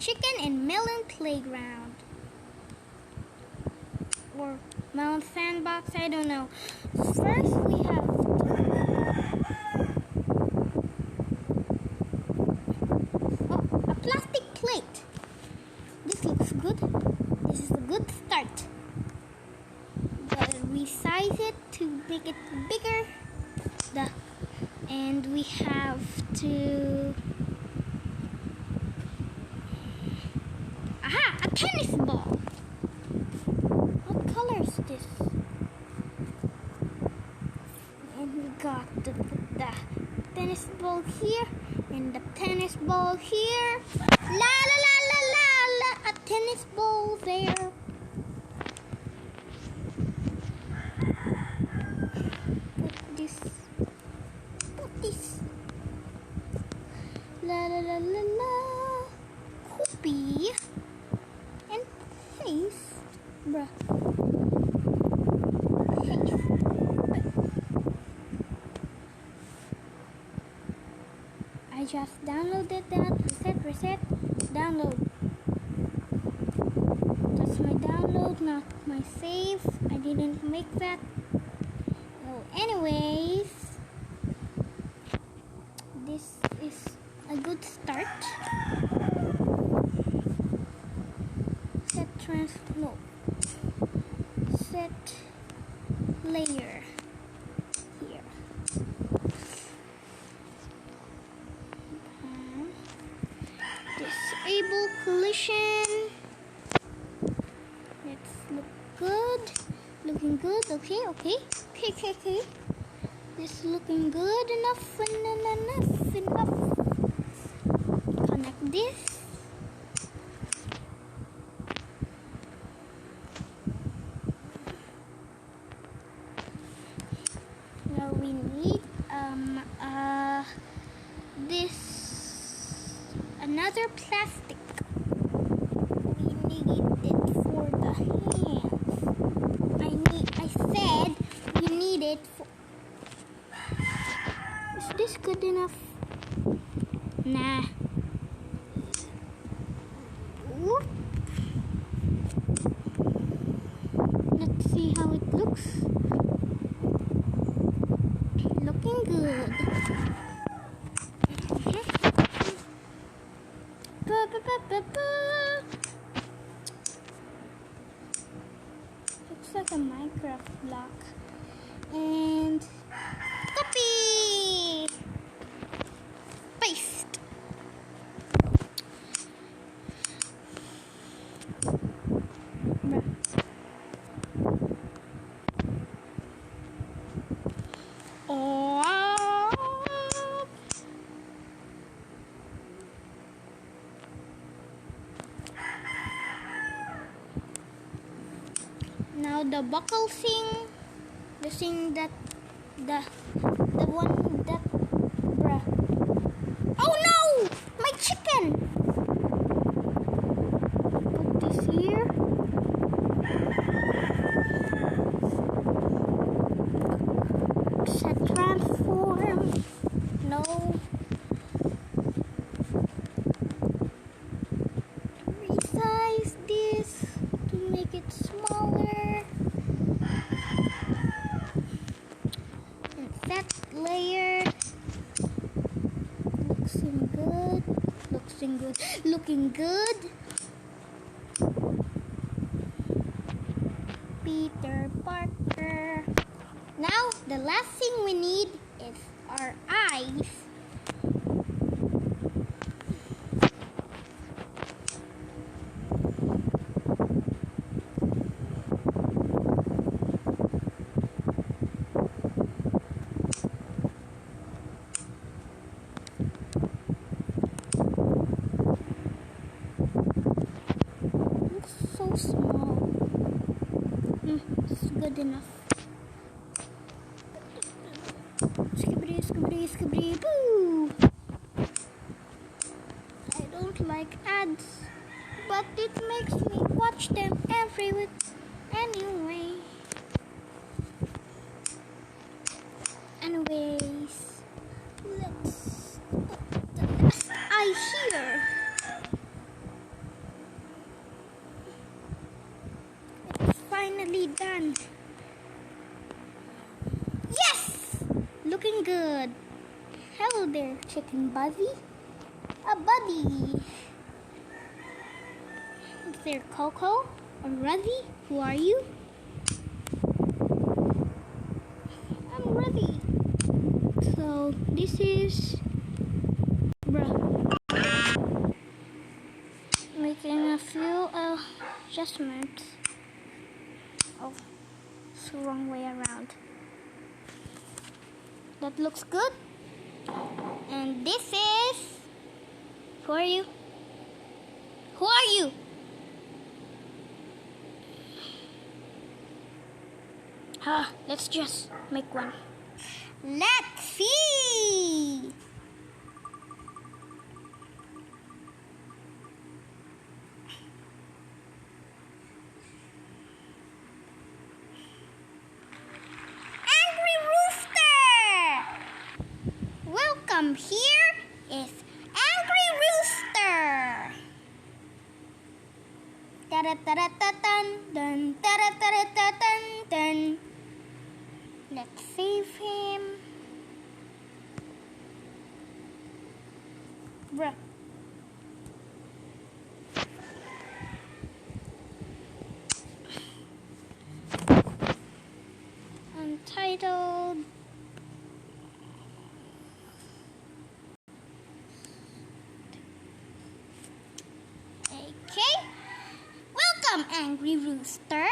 chicken and melon playground. Or melon sandbox, I don't know. First we have a plastic plate. This looks good. This is a good start. Gotta resize it to make it bigger. And we have to... Aha! A tennis ball! What color is this? And we got to put the tennis ball here and the tennis ball here. La la la la la la! A tennis ball there. Put this. La la la la la. Copy and paste. Bruh. Paste. I just downloaded that. Reset. Download. That's my download, not my save. I didn't make that. Oh, anyways, this is a good start. Set layer here. Disable collision. Let's look good. Looking good. Okay. This is looking good. Enough. Connect this. Now we need this another plastic. We need it for the hands. I said we need it for... Is this good enough? Nah. Whoop. Let's see how it looks. Looking good. Looks like a Minecraft block. And copy. Paste. Now the buckle thing, the thing that the one that bruh. Oh no! My chicken! Put this here. Set transform. No. Resize this to make it smaller. And that layer looking good. Peter Parker. Now the last thing we need is our eyes. So small. It's good enough. Skibbity, boo! I don't like ads, but it makes me watch them every week anyway. Anyways, let's put the last eye here. I'm good. Hello there, chicken buddy. A buddy. Is there Coco or Ruddy? Who are you? I'm Ruddy. So this is bruh. Making a few adjustments. Oh, it's the wrong way around. That looks good. And this is... Who are you? Who are you? Let's just make one. Let's see! Angry Rooster! Welcome, here is Angry Rooster! Ta-da-ta-da-ta-dun, ta-da-ta-da-ta-dun. Let's save him. Bruh. Untitled. Okay. Welcome, Angry Rooster.